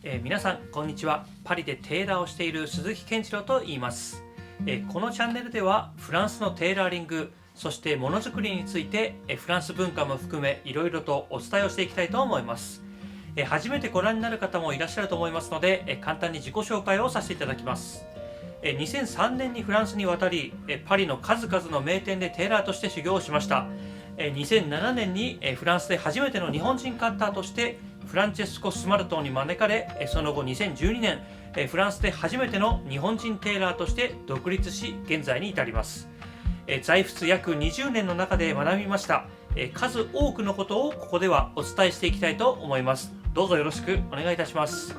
皆さんこんにちは。パリでテーラーをしている鈴木健一郎と言います。このチャンネルではフランスのテーラーリング、そしてものづくりについてフランス文化も含めいろいろとお伝えをしていきたいと思います。初めてご覧になる方もいらっしゃると思いますので、簡単に自己紹介をさせていただきます。2003年にフランスに渡り、パリの数々の名店でテーラーとして修行をしました。2007年にフランスで初めての日本人カッターとしてフランチェスコ・スマルトに招かれ、その後2012年フランスで初めての日本人テーラーとして独立し、現在に至ります。在仏約20年の中で学びました数多くのことをここではお伝えしていきたいと思います。どうぞよろしくお願いいたします。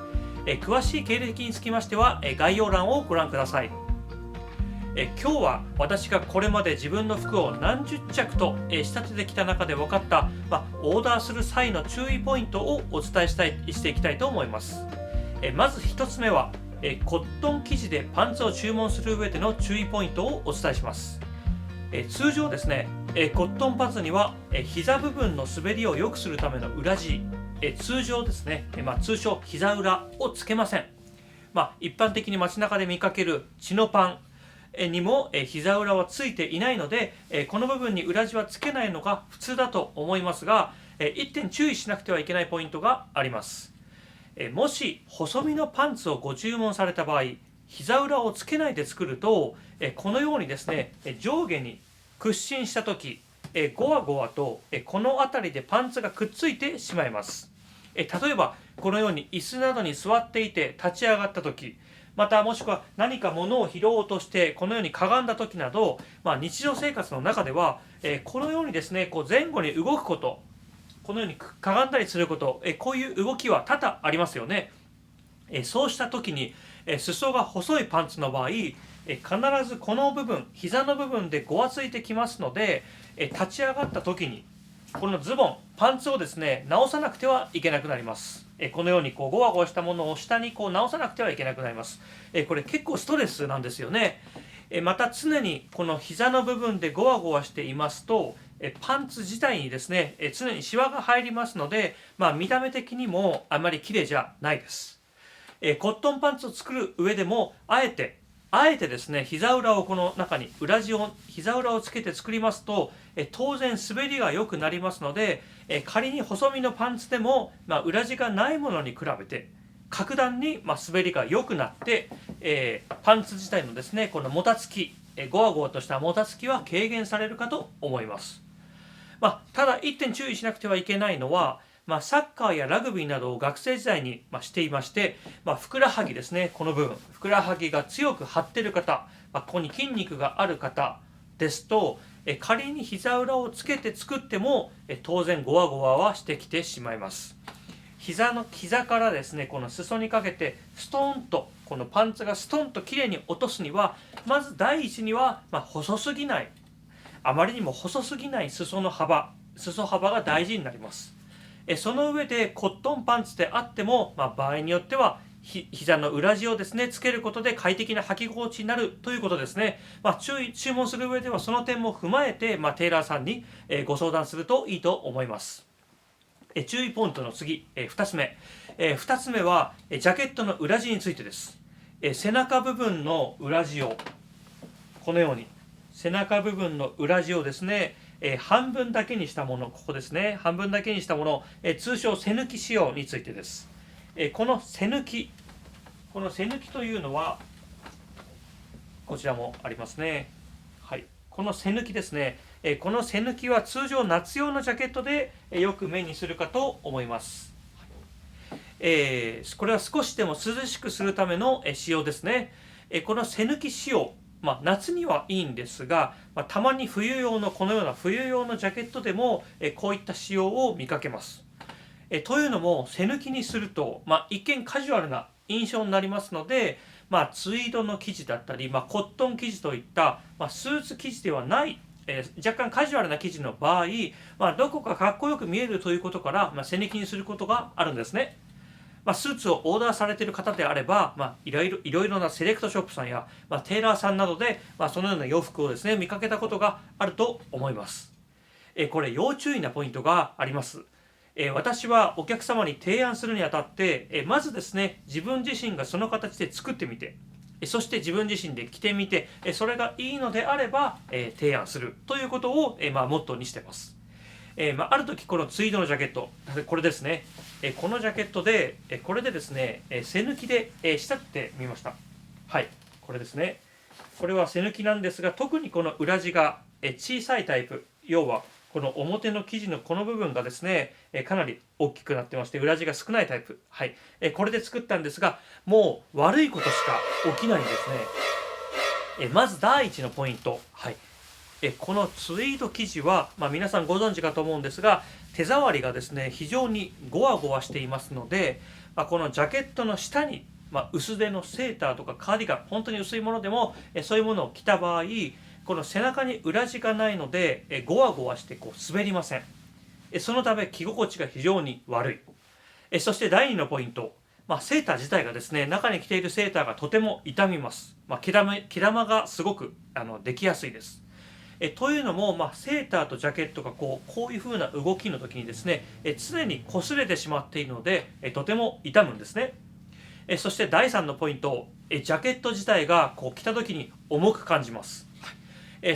詳しい経歴につきましては概要欄をご覧ください。今日は私がこれまで自分の服を何十着と仕立ててきた中で分かった、オーダーする際の注意ポイントをお伝えしていきたいと思います。まず1つ目はコットン生地でパンツを注文する上での注意ポイントをお伝えします。通常ですね、コットンパンツには膝部分の滑りを良くするための裏地、通常ですね、通称膝裏をつけません。一般的に街中で見かけるチノパンにも膝裏はついていないので、この部分に裏地はつけないのが普通だと思いますが、1点注意しなくてはいけないポイントがあります。もし細身のパンツをご注文された場合、膝裏をつけないで作ると、このようにですね、上下に屈伸した時、ゴワゴワとこの辺りでパンツがくっついてしまいます。例えばこのように椅子などに座っていて立ち上がった時、またもしくは何か物を拾おうとしてこのようにかがんだ時など、日常生活の中ではこのようにですね、前後に動くこと、このようにかがんだりすること、こういう動きは多々ありますよね。そうした時に裾が細いパンツの場合、必ずこの部分、膝の部分でごわついてきますので、立ち上がった時にこのズボン、パンツをですね直さなくてはいけなくなります。このようにゴワゴワしたものを下に直さなくてはいけなくなります。これ結構ストレスなんですよね。また常にこの膝の部分でゴワゴワしていますと、パンツ自体にですね常にシワが入りますので、見た目的にもあまり綺麗じゃないです。コットンパンツを作る上でもあえてですね、膝裏をこの中に膝裏をつけて作りますと、当然滑りが良くなりますので、仮に細身のパンツでも、裏地がないものに比べて格段に滑りが良くなって、パンツ自体のですねこのもたつき、ゴワゴワとしたもたつきは軽減されるかと思います。ただ一点注意しなくてはいけないのは、サッカーやラグビーなどを学生時代にしていまして、ふくらはぎですね、この部分、ふくらはぎが強く張っている方、ここに筋肉がある方ですと、仮に膝裏をつけて作っても当然ゴワゴワはしてきてしまいます。膝からですねこの裾にかけてストーンとこのパンツがストンときれいに落とすには、まず第一には細すぎない、あまりにも細すぎない裾幅が大事になります。その上でコットンパンツであっても、場合によっては膝の裏地をですねつけることで快適な履き心地になるということですね。注文する上ではその点も踏まえて、テーラーさんにご相談するといいと思います。注意ポイントの次、2つ目、2つ目はジャケットの裏地についてです。背中部分の裏地をこのように背中部分の裏地をですね半分だけにしたもの、ここですね、半分だけにしたもの、通称背抜き仕様についてです。この背抜きというのはこちらもありますね。はい、この背抜きですね、この背抜きは通常夏用のジャケットでよく目にするかと思います。これは少しでも涼しくするための仕様ですね。この背抜き仕様、夏にはいいんですが、たまにこのような冬用のジャケットでもこういった仕様を見かけます。というのも背抜きにすると、一見カジュアルな印象になりますので、ツイードの生地だったり、コットン生地といった、スーツ生地ではない、若干カジュアルな生地の場合、どこかかっこよく見えるということから、背抜きにすることがあるんですね。スーツをオーダーされている方であれば、いろいろなセレクトショップさんや、テーラーさんなどで、そのような洋服をですね見かけたことがあると思います。これ要注意なポイントがあります。私はお客様に提案するにあたって、まずですね、自分自身がその形で作ってみて、そして自分自身で着てみて、それがいいのであれば、提案するということを、モットーにしています。ある時このツイードのジャケット、これですね、このジャケットで、これでですね、背抜きで、仕立ててみました。はい、これですね。これは背抜きなんですが、特にこの裏地が小さいタイプ、要はこの表の生地のこの部分がですね、かなり大きくなってまして、裏地が少ないタイプ。はい。これで作ったんですが、もう悪いことしか起きないんですね。まず第一のポイント。はい。このツイード生地は、皆さんご存知かと思うんですが、手触りがですね、非常にゴワゴワしていますので、このジャケットの下に、薄手のセーターとかカーディガン、本当に薄いものでも、そういうものを着た場合、この背中に裏地がないので、ゴワゴワしてこう滑りません。そのため着心地が非常に悪い。そして第2のポイント。セーター自体がですね、中に着ているセーターがとても傷みます。毛玉がすごくできやすいです。というのも、セーターとジャケットがこういう風な動きの時にですね、常に擦れてしまっているので、とても傷むんですね。そして第3のポイント、ジャケット自体が着た時に重く感じます。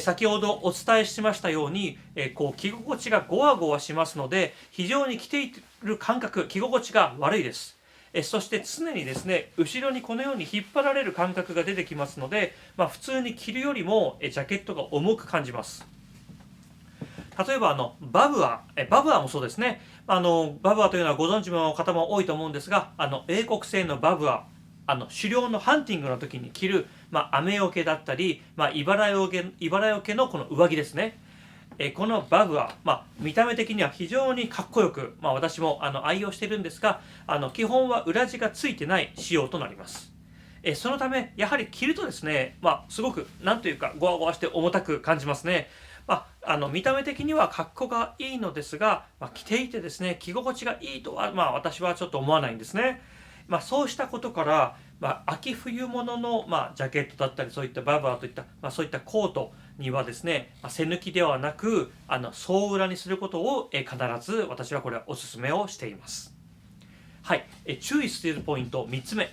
先ほどお伝えしましたように、着心地がゴワゴワしますので、非常に着ている感覚、着心地が悪いです。そして常にですね、後ろにこのように引っ張られる感覚が出てきますので、普通に着るよりもジャケットが重く感じます。例えばバブアもそうですね。バブアというのはご存知の方も多いと思うんですが、英国製のバブア、狩猟のハンティングの時に着る、雨よけだったり、茨よけのこの上着ですね。このバブア、見た目的には非常にかっこよく、私も愛用しているんですが、基本は裏地がついてない仕様となります。そのため、やはり着るとですね、すごく、なんというか、ゴワゴワして重たく感じますね。見た目的には格好がいいのですが、着ていてですね、着心地がいいとは、私はちょっと思わないんですね。そうしたことから、秋冬物の、ジャケットだったり、そういったバブアといった、そういったコートにはですね、背抜きではなく、総裏にすることを、必ず私はこれはお勧めをしています。はい、注意するポイント3つ目、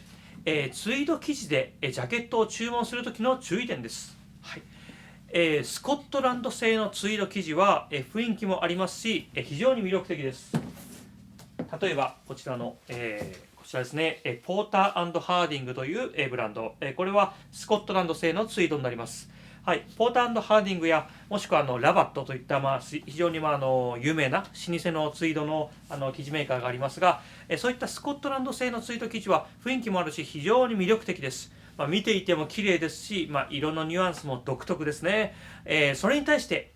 ツイード生地で、ジャケットを注文するときの注意点です。はい、スコットランド製のツイード生地は、雰囲気もありますし、非常に魅力的です。例えばこちらの、こちらですね、ポーター&ハーディングというブランド、これはスコットランド製のツイードになります。はい、ポーター&ハーディングやもしくはラバットといった、非常に有名な老舗のツイードの生地メーカーがありますが、そういったスコットランド製のツイード生地は雰囲気もあるし非常に魅力的です。見ていても綺麗ですし、色のニュアンスも独特ですね。それに対して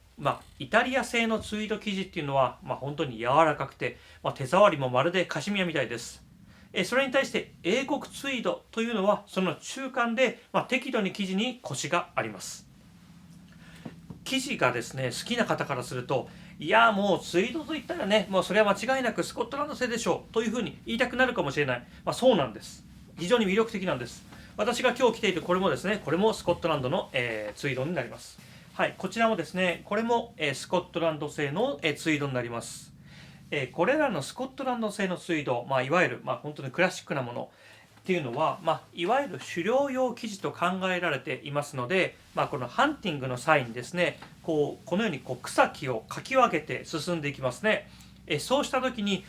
イタリア製のツイード生地っていうのは、本当に柔らかくて、手触りもまるでカシミヤみたいです。それに対して英国ツイードというのはその中間で、適度に生地にコシがあります。生地がですね、好きな方からすると、いやもうツイードといったらね、もうそれは間違いなくスコットランド製でしょうというふうに言いたくなるかもしれない。そうなんです。非常に魅力的なんです。私が今日着ているこれもですね、これもスコットランドの、ツイードになります。はい、こちらもですね、これも、スコットランド製の、ツイードになります。これらのスコットランド製のツイード、いわゆる、本当にクラシックなものっていうのは、いわゆる狩猟用生地と考えられていますので、このハンティングの際にですね、このように草木をかき分けて進んでいきますね。そうした時に、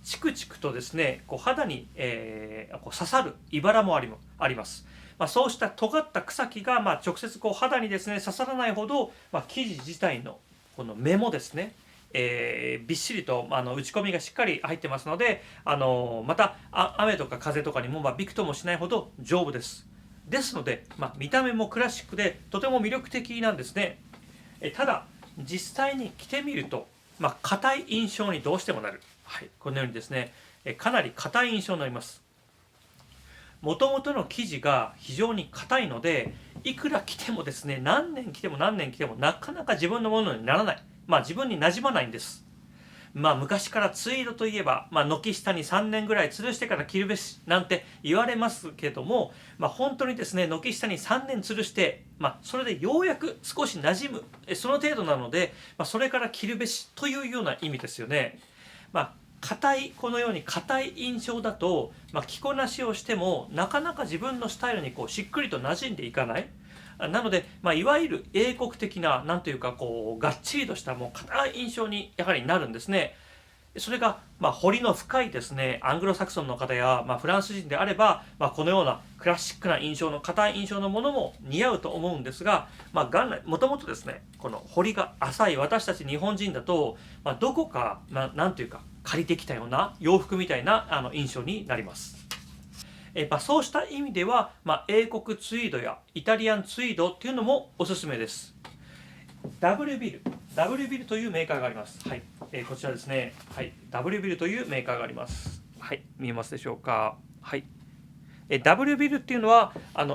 チクチクとですね、肌に、刺さる茨もあります。そうした尖った草木が、直接肌にですね刺さらないほど、生地自体のこの目もですね、びっしりと打ち込みがしっかり入ってますので、また雨とか風とかにもびくともしないほど丈夫です。ですので、見た目もクラシックでとても魅力的なんですね。ただ実際に着てみると、硬い印象にどうしてもなる。はい、このようにですね、かなり硬い印象になります。もともとの生地が非常に硬いので、いくら着てもですね、何年着てもなかなか自分のものにならない。自分に馴染まないんです。昔からツイードといえば、軒下に3年ぐらい吊るしてから着るべしなんて言われますけども、本当にですね、軒下に3年吊るして、それでようやく少し馴染む、その程度なので、それから着るべしというような意味ですよね。硬いこのように硬い印象だと、着こなしをしてもなかなか自分のスタイルにしっくりと馴染んでいかない。なので、いわゆる英国的ななんというかがっちりとしたもう硬い印象にやはりなるんですね。それが、彫りの深いですねアングロサクソンの方や、フランス人であれば、このようなクラシックな印象の硬い印象のものも似合うと思うんですが、元来もともとですねこの彫りが浅い私たち日本人だと、どこかなんというか借りてきたような洋服みたいな印象になります。そうした意味では、英国ツイードやイタリアンツイードっていうのもおすすめです。ダブルビルというメーカーがあります。はい、こちらですね。はい、ダブルビルというメーカーがあります。はい、見えますでしょうか。はい、ダブルビルっていうのは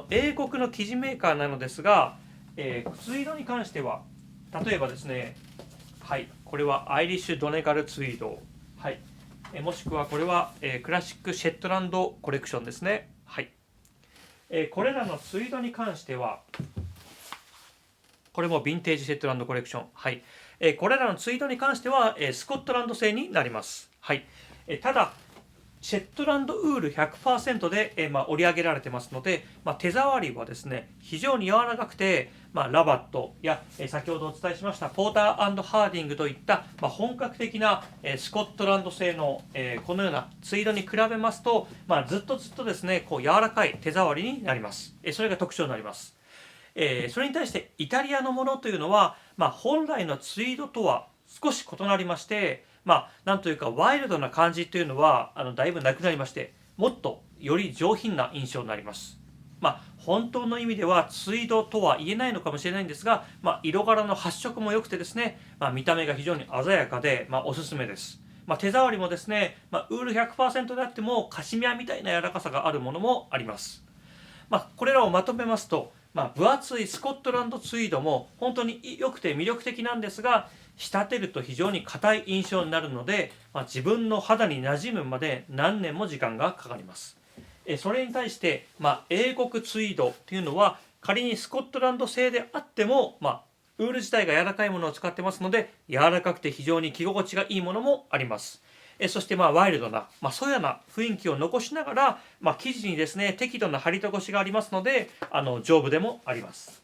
英国の生地メーカーなのですが、ツイードに関しては例えばですね、はい、これはアイリッシュドネガルツイード、はい、もしくはこれはクラシックシェットランドコレクションですね。はい、これらのツイードに関してはこれもヴィンテージシェットランドコレクション。はい。これらのツイードに関しては、スコットランド製になります。はい。ただ、シェットランドウール 100% で、織り上げられてますので、手触りはですね、非常に柔らかくて、ラバットや、先ほどお伝えしましたポーター&ハーディングといった、本格的な、スコットランド製の、このようなツイードに比べますと、ずっとですね、柔らかい手触りになります。それが特徴になります。それに対してイタリアのものというのは、本来のツイードとは少し異なりまして、なんというかワイルドな感じというのはだいぶなくなりまして、もっとより上品な印象になります。本当の意味ではツイードとは言えないのかもしれないんですが、色柄の発色も良くてですね、見た目が非常に鮮やかで、おすすめです。手触りもですね、ウール 100% であってもカシミヤみたいな柔らかさがあるものもあります。これらをまとめますと、分厚いスコットランドツイードも本当に良くて魅力的なんですが、仕立てると非常に硬い印象になるので、自分の肌に馴染むまで何年も時間がかかります。それに対して、英国ツイードっていうのは仮にスコットランド製であっても、ウール自体が柔らかいものを使ってますので、柔らかくて非常に着心地がいいものもあります。そしてワイルドな、そやな雰囲気を残しながら、生地にですね適度な張りとこしがありますので丈夫でもあります。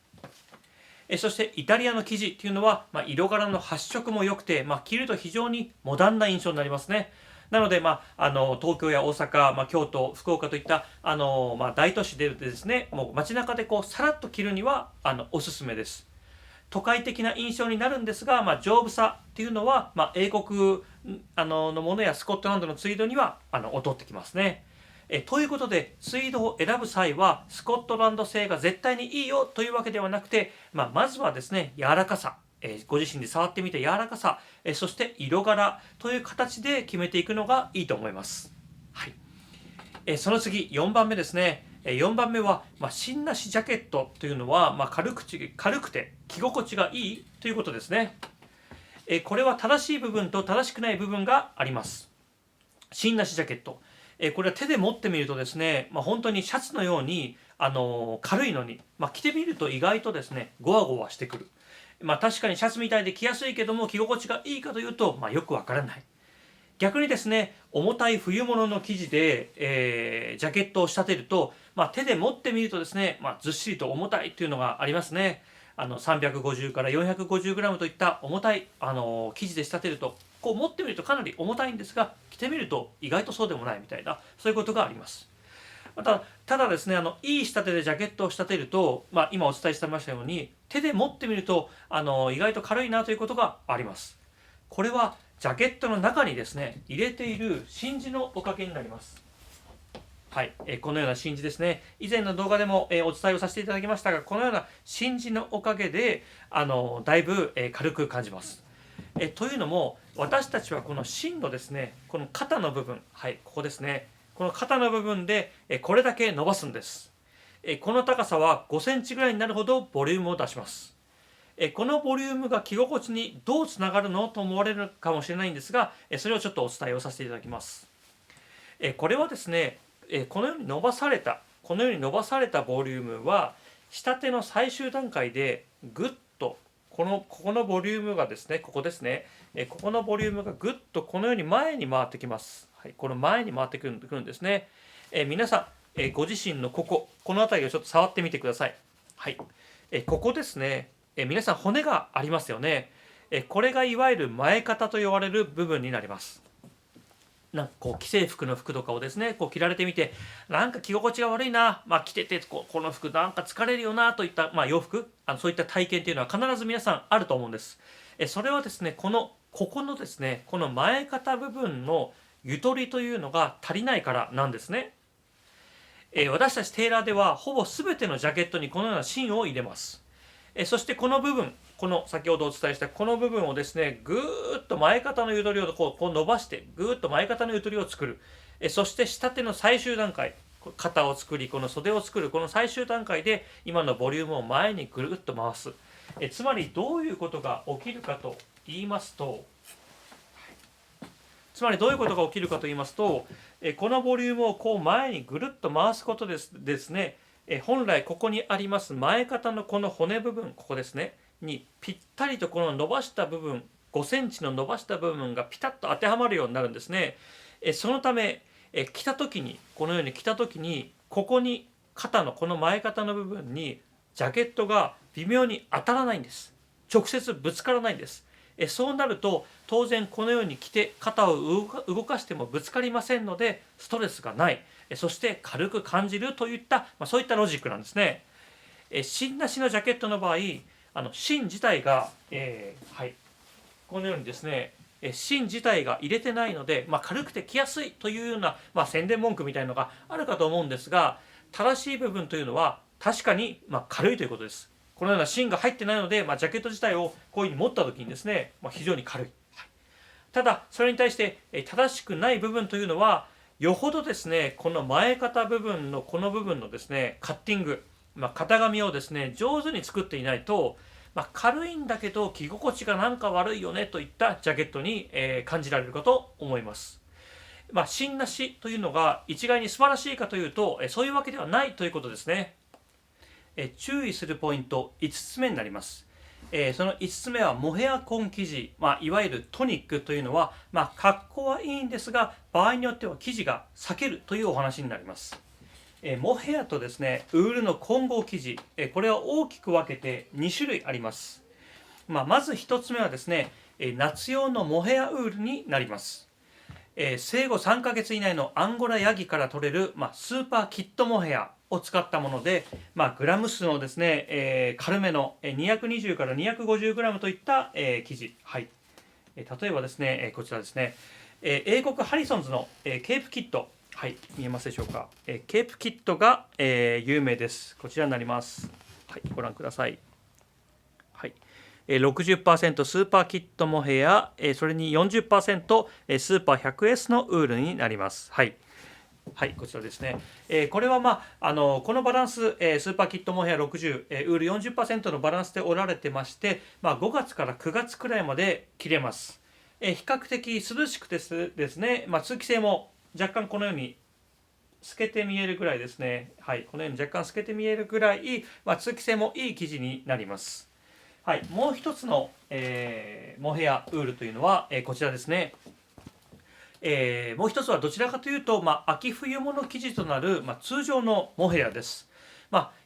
そしてイタリアの生地っていうのは、色柄の発色も良くて、着ると非常にモダンな印象になりますね。なので、東京や大阪、京都、福岡といった大都市でですね、もう街中でさらっと着るにはおすすめです。都会的な印象になるんですが、丈夫さっていうのは、英国のものやスコットランドのツイードには劣ってきますね。ということでツイードを選ぶ際はスコットランド製が絶対にいいよというわけではなくて、まずはですね柔らかさ、ご自身で触ってみて柔らかさ、そして色柄という形で決めていくのがいいと思います。はい。その次4番目ですね。4番目は、芯なしジャケットというのは、軽くて着心地がいいということですね。これは正しい部分と正しくない部分があります。芯なしジャケット、これは手で持ってみるとですね、本当にシャツのように軽いのに、着てみると意外とですねゴワゴワしてくる。確かにシャツみたいで着やすいけども着心地がいいかというと、よくわからない。逆にですね重たい冬物の生地で、ジャケットを仕立てると、手で持ってみるとですね、ずっしりと重たいというのがありますね。350から 450g といった重たい生地で仕立てると持ってみるとかなり重たいんですが、着てみると意外とそうでもないみたいな、そういうことがあります。ただですねいい仕立てでジャケットを仕立てると、今お伝えしてましたように手で持ってみると意外と軽いなということがあります。これはジャケットの中にですね入れている真地のおかげになります。はい、このような真地ですね。以前の動画でも、お伝えをさせていただきましたが、このような真地のおかげでだいぶ、軽く感じます。というのも私たちはこの芯のですねこの肩の部分、はい、ここですね、この肩の部分でこれだけ伸ばすんです。この高さは5センチぐらいになるほどボリュームを出します。このボリュームが着心地にどうつながるのと思われるかもしれないんですが、それをちょっとお伝えをさせていただきます。これはですねこのように伸ばされたボリュームは仕立ての最終段階でぐっとここのボリュームがですね、ここですね、ここのボリュームがぐっとこのように前に回ってきます。はい、この前に回ってくるんですね。皆さん、ご自身のこの辺りをちょっと触ってみてください。はい、ここですね、皆さん骨がありますよね。これがいわゆる前肩と呼ばれる部分になります。なんかこう既製服の服とかをですね、こう着られてみて、なんか着心地が悪いな、着ててこの服なんか疲れるよなといった、洋服、そういった体験というのは必ず皆さんあると思うんです。それはですね、ここのですね、この前肩部分のゆとりというのが足りないからなんですね。私たちテーラーではほぼ全てのジャケットにこのような芯を入れます。そしてこの部分、この先ほどお伝えしたこの部分をですね、ぐーっと前肩のゆとりをこう伸ばして、ぐーっと前肩のゆとりを作る。そして下手の最終段階、肩を作り、この袖を作る、この最終段階で今のボリュームを前にぐるっと回す。つまりどういうことが起きるかと言いますと、このボリュームをこう前にぐるっと回すことですね、本来ここにあります前肩のこの骨部分、ここですね、にぴったりとこの伸ばした部分、5センチの伸ばした部分がピタッと当てはまるようになるんですね。そのため、着た時に、このように着た時に、ここに肩のこの前肩の部分にジャケットが微妙に当たらないんです。直接ぶつからないんです。そうなると当然このように着て肩を動かしてもぶつかりませんのでストレスがない、そして軽く感じるといった、そういったロジックなんですね。芯なしのジャケットの場合、芯自体が、このようにですね、芯自体が入れてないので、軽くて着やすいというような、宣伝文句みたいなのがあるかと思うんですが、正しい部分というのは確かに、軽いということです。このような芯が入ってないので、ジャケット自体をこういうふうに持った時にですね、非常に軽い。ただそれに対して正しくない部分というのはよほどですね、この前肩部分のこの部分のですねカッティング、型紙をですね上手に作っていないと、軽いんだけど着心地がなんか悪いよねといったジャケットに、感じられるかと思います。芯なしというのが一概に素晴らしいかというと、そういうわけではないということですね。注意するポイント5つ目になります。その5つ目はモヘアコン生地、いわゆるトニックというのは、格好はいいんですが場合によっては生地が裂けるというお話になります。モヘアとですねウールの混合生地、これは大きく分けて2種類あります。まず1つ目はですね、夏用のモヘアウールになります。生後3ヶ月以内のアンゴラヤギから取れる、スーパーキットモヘアを使ったもので、グラム数のですね、軽めの220から250グラムといった、生地、例えばですね、こちらですね、英国ハリソンズの、ケープキット、見えますでしょうか、ケープキットが、有名です。こちらになります。ご覧ください。60% スーパーキットモヘア、それに 40% スーパー 100S のウールになります。こちらですね。これは、このバランス、スーパーキットモヘア60、ウール 40% のバランスで織られてまして、5月から9月くらいまで着れます。比較的涼しくてですね、通気性も若干このように透けて見えるぐらいですね。このように若干透けて見えるぐらい、通気性もいい生地になります。もう一つの、モヘアウールというのは、こちらですね。もう一つはどちらかというと、秋冬物生地となる、通常のモヘアです。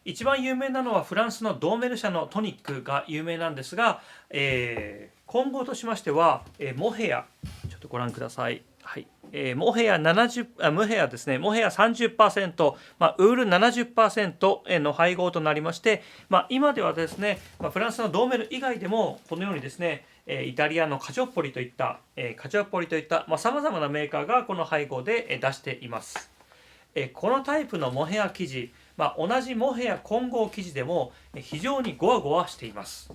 一番有名なのはフランスのドーメル社のトニックが有名なんですが、混合としましては、モヘアちょっとご覧ください。モヘアですね、モヘア 30%、ウール 70% の配合となりまして、今ではですね、フランスのドーメル以外でもこのようにですね、イタリアのカチョッポリといったさまざまなメーカーがこの配合で出しています。このタイプのモヘア生地、同じモヘア混合生地でも非常にゴワゴワしています。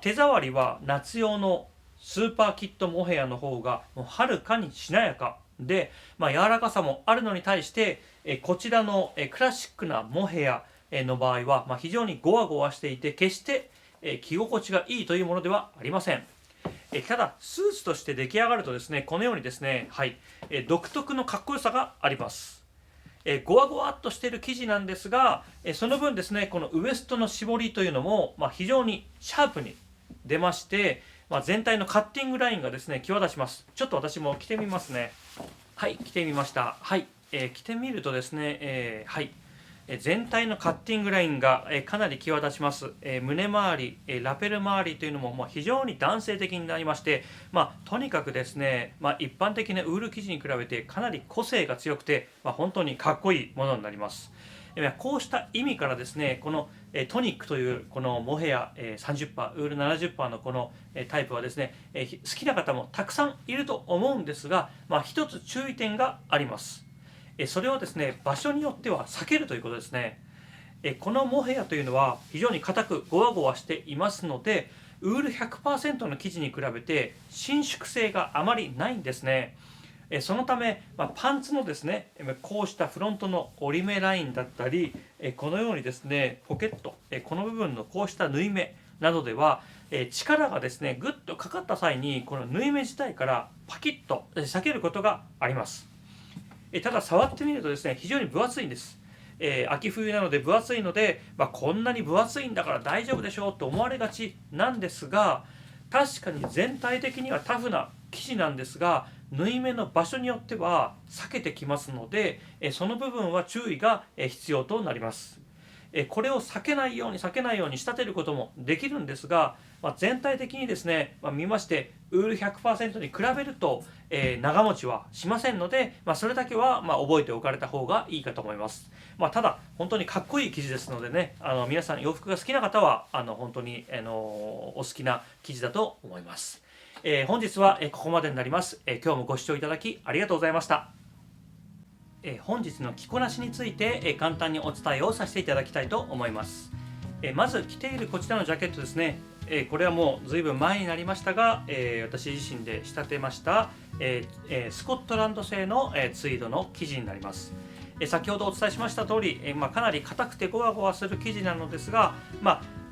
手触りは夏用のスーパーキットモヘアの方がはるかにしなやかで、柔らかさもあるのに対して、こちらのクラシックなモヘアの場合は非常にゴワゴワしていて決して着心地がいいというものではありません。ただスーツとして出来上がるとですね、このようにですね、独特のかっこよさがあります。ゴワゴワっとしている生地なんですが、その分ですね、このウエストの絞りというのも非常にシャープに出まして、全体のカッティングラインがですね際立ちます。ちょっと私も着てみますね。はい、着てみました。はい、着てみるとですね、はい、全体のカッティングラインがかなり際立ちます。胸周り、ラペル周りというのも非常に男性的になりまして、とにかくですね、一般的なウール生地に比べてかなり個性が強くて、本当にかっこいいものになります。こうした意味からですね、このトニックというこのモヘア 30%、ウール 70% のこのタイプはですね、好きな方もたくさんいると思うんですが、一つ注意点があります。それをですね、場所によっては避けるということですね。このモヘアというのは非常に硬くゴワゴワしていますので、ウール 100% の生地に比べて伸縮性があまりないんですね。そのため、パンツのですねこうしたフロントの折り目ラインだったり、このようにですねポケット、この部分のこうした縫い目などでは、力がですねぐっとかかった際にこの縫い目自体からパキッと裂けることがあります。ただ触ってみるとですね非常に分厚いんです。秋冬なので分厚いので、こんなに分厚いんだから大丈夫でしょうと思われがちなんですが、確かに全体的にはタフな生地なんですが、縫い目の場所によっては避けてきますので、その部分は注意が必要となります。これを避けないように仕立てることもできるんですが、全体的にですね、見ましてウール 100% に比べると、長持ちはしませんので、それだけは覚えておかれた方がいいかと思います。ただ本当にかっこいい生地ですのでね、皆さん洋服が好きな方は本当にお好きな生地だと思います。本日はここまでになります。今日もご視聴いただきありがとうございました。本日の着こなしについて簡単にお伝えをさせていただきたいと思います。まず着ているこちらのジャケットですね。これはもう随分前になりましたが、私自身で仕立てました、スコットランド製のツイードの生地になります。先ほどお伝えしました通り、かなり硬くてゴワゴワする生地なのですが、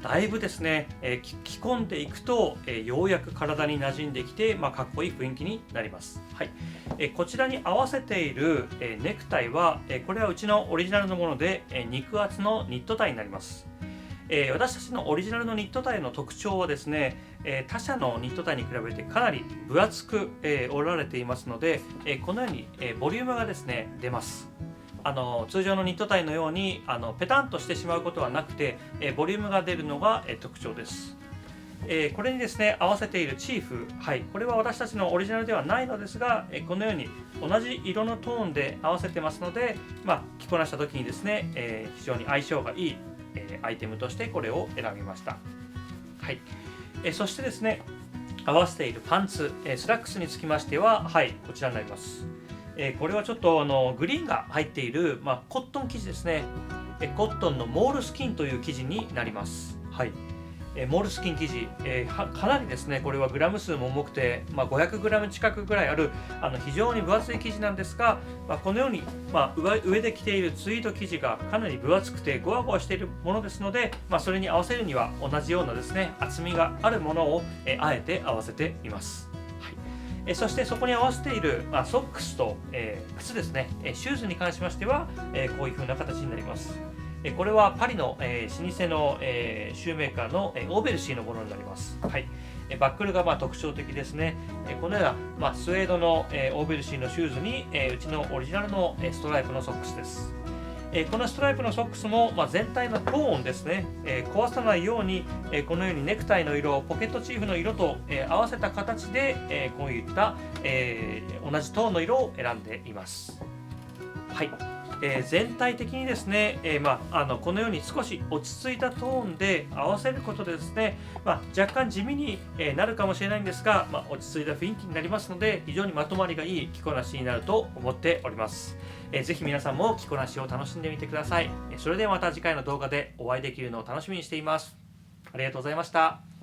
だいぶですね、着込んでいくと、ようやく体に馴染んできて、かっこいい雰囲気になります。はい、こちらに合わせている、ネクタイは、これはうちのオリジナルのもので、肉厚のニットタイになります。私たちのオリジナルのニットタイの特徴はですね、他社のニットタイに比べてかなり分厚く、織られていますので、このように、ボリュームがですね出ます。通常のニットタイのようにペタンとしてしまうことはなくて、ボリュームが出るのが特徴です。これにですね合わせているチーフ、これは私たちのオリジナルではないのですが、このように同じ色のトーンで合わせてますので、着こなした時にですね、非常に相性がいいアイテムとしてこれを選びました。そしてですね合わせているパンツ、スラックスにつきましては、こちらになります。これはちょっとグリーンが入っている、コットン生地ですね。コットンのモールスキンという生地になります。モールスキン生地、かなりですねこれはグラム数も重くて、500グラム近くぐらいある非常に分厚い生地なんですが、このように、上で着ているツイード生地がかなり分厚くてゴワゴワしているものですので、それに合わせるには同じようなですね厚みがあるものを、あえて合わせています。そしてそこに合わせている、ソックスと、靴ですね、シューズに関しましては、こういう風な形になります。これはパリの、老舗の、シューメーカーの、オーベルシーのものになります。バックルが特徴的ですね。このような、スウェードの、オーベルシーのシューズに、うちのオリジナルの、ストライプのソックスです。このストライプのソックスも、全体のトーンですね、壊さないように、このようにネクタイの色、ポケットチーフの色と、合わせた形で、こういった、同じトーンの色を選んでいます。全体的にですね、このように少し落ち着いたトーンで合わせることでですね、若干地味になるかもしれないんですが、落ち着いた雰囲気になりますので、非常にまとまりがいい着こなしになると思っております。ぜひ皆さんも着こなしを楽しんでみてください。それではまた次回の動画でお会いできるのを楽しみにしています。ありがとうございました。